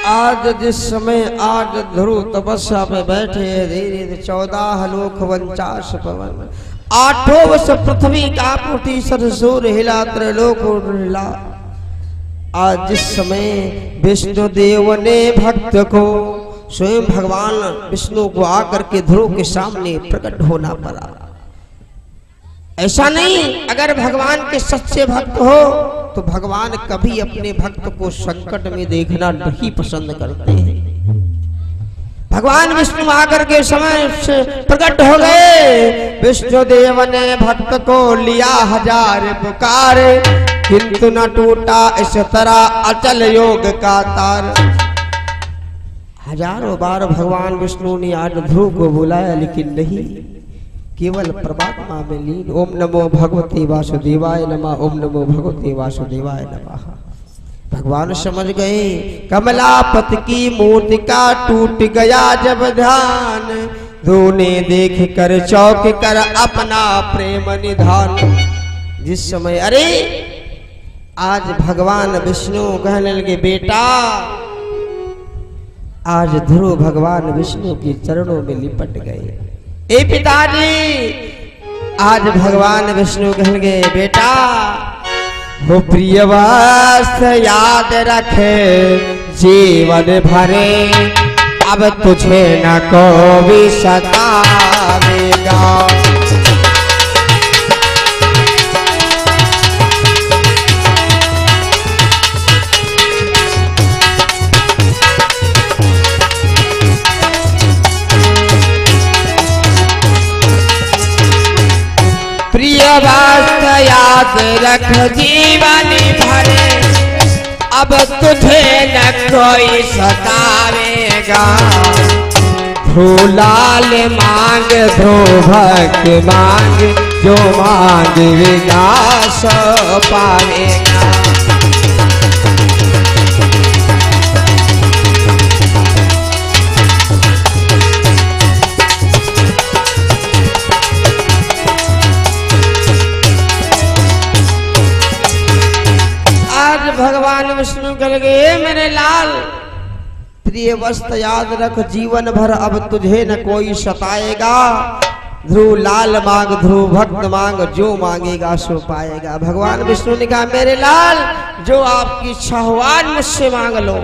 आज जिस समय आज ध्रुव तपस्या पे बैठे धीरे 14 लोक 49 पवन 8 वर्ष पृथ्वी का उठी। सरसूर हिला त्रैलोक हिला। आज जिस समय विष्णु देव ने भक्त को स्वयं भगवान विष्णु को आकर के ध्रुव के सामने प्रकट होना पड़ा। ऐसा नहीं, अगर भगवान के सच्चे भक्त हो तो भगवान कभी अपने भक्त को संकट में देखना नहीं पसंद करते हैं। भगवान विष्णु आकर के समय से प्रकट हो गए। विष्णु देव ने भक्त को लिया 1000 पुकार, किंतु न टूटा इस तरह अचल योग का तार। हजारों बार भगवान विष्णु ने आज ध्रुव को बुलाया, लेकिन नहीं, केवल परमात्मा में लीन। ओम नमो भगवते वासुदेवाय नमः। ओम नमो भगवते वासुदेवाय नमः। भगवान समझ गए कमलापति की मूर्ति का टूट गया जब ध्यान। रोने देख कर चौक कर अपना प्रेम निधान। जिस समय अरे आज भगवान विष्णु कहने लगे बेटा, आज ध्रुव भगवान विष्णु के चरणों में लिपट गए। ए पिताजी, आज भगवान विष्णु कहेंगे बेटा वो प्रियवास याद रखे जीवन भरे, अब तुझे न कोई सतावेगा। पाएगा। प्रिय वस्त्र याद रख जीवन भर, अब तुझे न कोई सतावेगा। ध्रुव लाल मांग ध्रुव भक्त मांग, जो मांगेगा सो पावेगा। भगवान विष्णु कह गए मेरे लाल, प्रिय वस्त्र याद रख जीवन भर, अब तुझे न कोई सताएगा। ध्रुव लाल मांग ध्रुव भक्त मांग, जो मांगेगा सो पाएगा। भगवान विष्णु ने कहा मेरे लाल, जो आपकी इच्छा हो आज मुझसे मांग लो।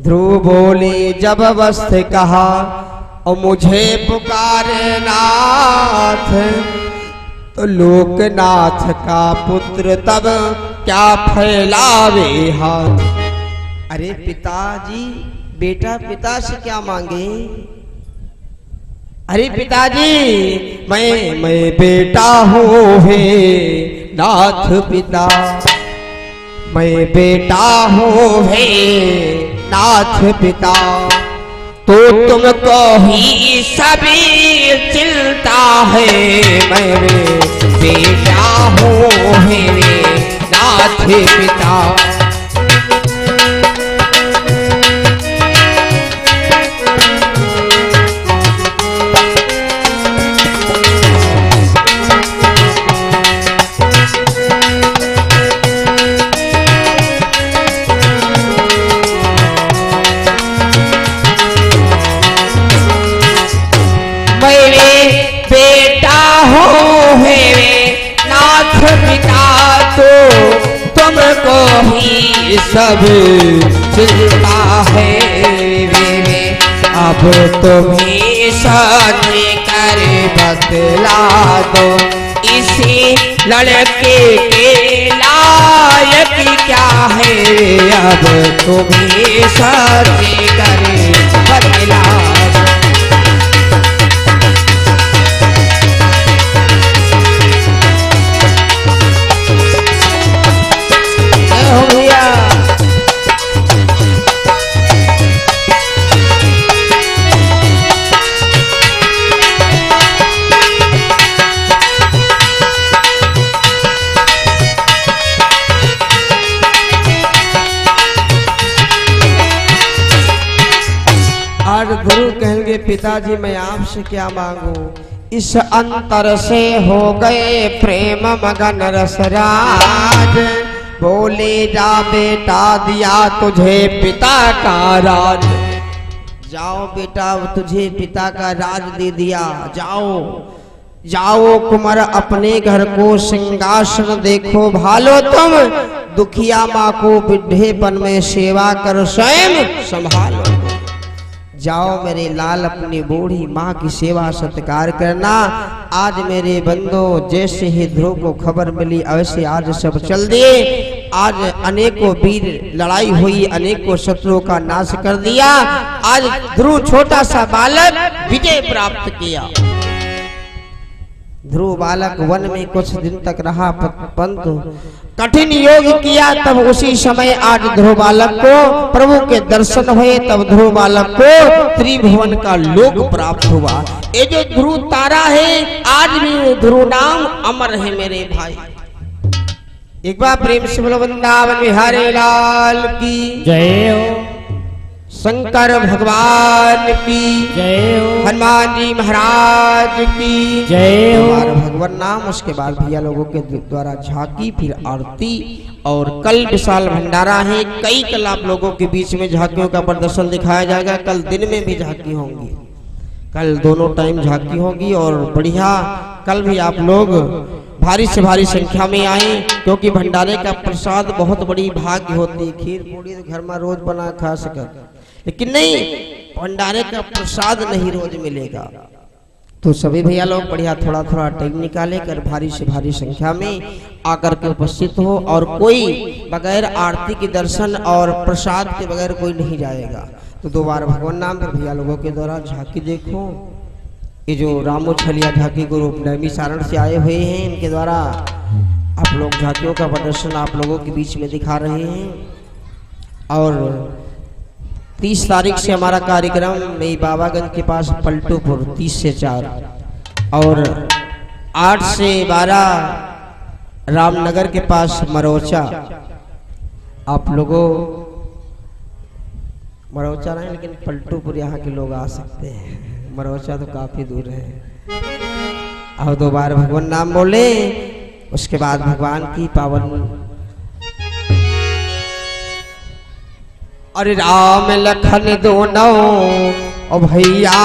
ध्रुव बोले जब वस्त्र कहा, और मुझे पुकारे नाथ, तो लोकनाथ का पुत्र तब क्या फैलावे हाथ। अरे पिताजी, बेटा पिता से क्या मांगे? अरे पिताजी, मैं बेटा हूँ हे नाथ पिता, मैं बेटा हूँ हे नाथ पिता। तो तुमको ही सभी चिंता है, मैं बेटा हूँ हे नाथ पिता। तुमको ही सब चिंता है मेरे, अब तुम्हें सच कर बतला दो, इसी लड़के के लायक क्या है। अब तुम्हें सच कर बतला दो। गुरु कहेंगे पिताजी मैं आपसे क्या मांगू, इस अंतर से हो गए प्रेम मगन रसराज। बोले जा बेटा दिया तुझे पिता का राज, जाओ बेटा तुझे पिता का राज दे दिया। जाओ जाओ कुंवर अपने घर को सिंहासन देखो भालो, तुम दुखिया माँ को बुढ़ेपन में सेवा कर स्वयं संभालो। जाओ मेरे लाल अपनी बूढ़ी माँ की सेवा सत्कार करना। आज मेरे बंदो जैसे ही ध्रुव को खबर मिली ऐसे आज सब चल दिए। आज अनेकों वीर लड़ाई हुई, अनेकों शत्रुओं का नाश कर दिया। आज ध्रुव छोटा सा बालक विजय प्राप्त किया। ध्रुव बालक वन में कुछ दिन तक रहा, परंतु कठिन योग किया। तब उसी समय आज ध्रुव बालक को प्रभु के दर्शन हुए। तब ध्रुव बालक को त्रिभुवन का लोक प्राप्त हुआ। ये जो ध्रुव तारा है आज भी ध्रुव नाम अमर है मेरे भाई। एक बार प्रेम से बोलो वृंदावन बिहारी लाल की जय हो, शंकर भगवान की जय हो, हनुमान जी महाराज की जय हो। भगवान नाम, उसके बाद भैया लोगों के द्वारा झांकी, फिर आरती और कल विशाल भंडारा है। कई कल आप लोगों के बीच में झांकियों का प्रदर्शन दिखाया जाएगा। कल दिन में भी झांकी होंगी, कल दोनों टाइम झांकी होगी। और बढ़िया कल भी आप लोग भारी से भारी संख्या में आए, क्योंकि भंडारे का प्रसाद बहुत बड़ी भाग्य होती है। खीर पूरी तो घर में रोज बना खा सके, लेकिन नहीं भंडारे का प्रसाद नहीं रोज मिलेगा। तो सभी भैया लोग बढ़िया थोड़ा थोड़ा टाइम निकाले कर भारी से भारी संख्या में आकर के उपस्थित हो, और कोई बगैर आरती के दर्शन और प्रसाद के बगैर कोई नहीं जाएगा। तो दो बार भगवान नाम पर भैया लोगों के द्वारा झांकी देखो। ये जो रामो छलिया झांकी को रूप नैमी सारण से आए हुए हैं, इनके द्वारा आप लोग झांकियों का प्रदर्शन आप लोगों के बीच में दिखा रहे हैं। और 30 तारीख से हमारा कार्यक्रम मई बाबागंज के पास पलटूपुर 30 से 4, और 8 से 12 रामनगर के पास मरोचा। आप लोगों मरोचा नहीं, लेकिन पलटूपुर यहाँ के लोग आ सकते हैं, मरोचा तो काफी दूर है। और 2 बार भगवान नाम बोले, उसके बाद भगवान की पावन अरे राम लखन दोनों ओ भैया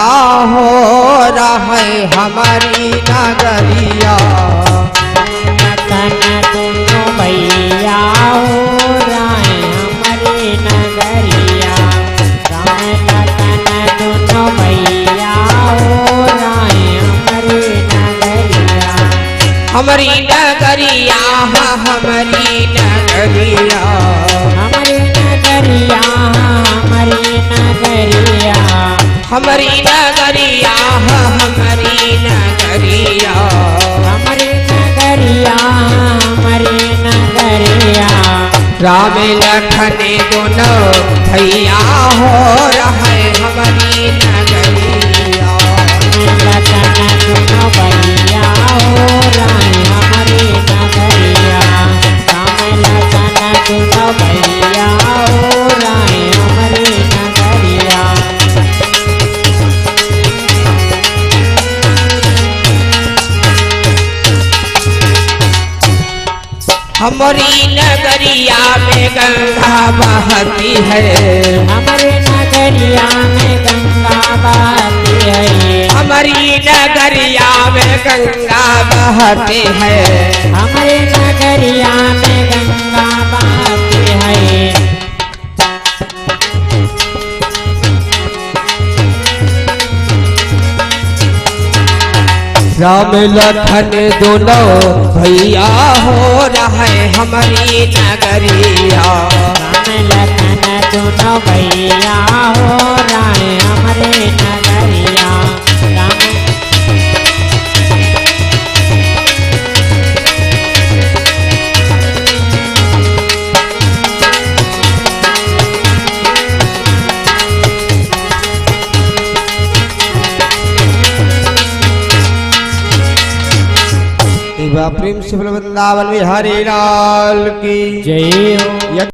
हो रहा है हमारी नगरिया। लखन दोनों भैया हो रहा है हमारी नगरिया। राम लखन दोनों भैया हो रहा है हमारी नगरिया। हमारी नगरिया हमारी नगरिया हमारी नगरिया हमारी नगरिया। हमारी नगरिया हमारी नगरिया। हमारी नगरिया हमारी नगरिया। राम लखन दोनों भैया हो रहा है हमारी नगरिया। लखन दोनों भैया हो रहा है हमारी नगरिया। राम लखन दोनों भैया हो रहा है हमारी नगरिया। हमारी नगरिया में गंगा बहती है। हमारे नगरिया में गंगा बहती है। हमारी नगरिया में गंगा बहती है। हमारे नगरिया में गंगा बहती है। राम लखन दोनों भैया हो रहा है हमारी नगरिया। राम लखन दोनों भैया हो रहा है हमारे नगरिया। राम प्रेम से वृंदावन बिहारी लाल की जय हो।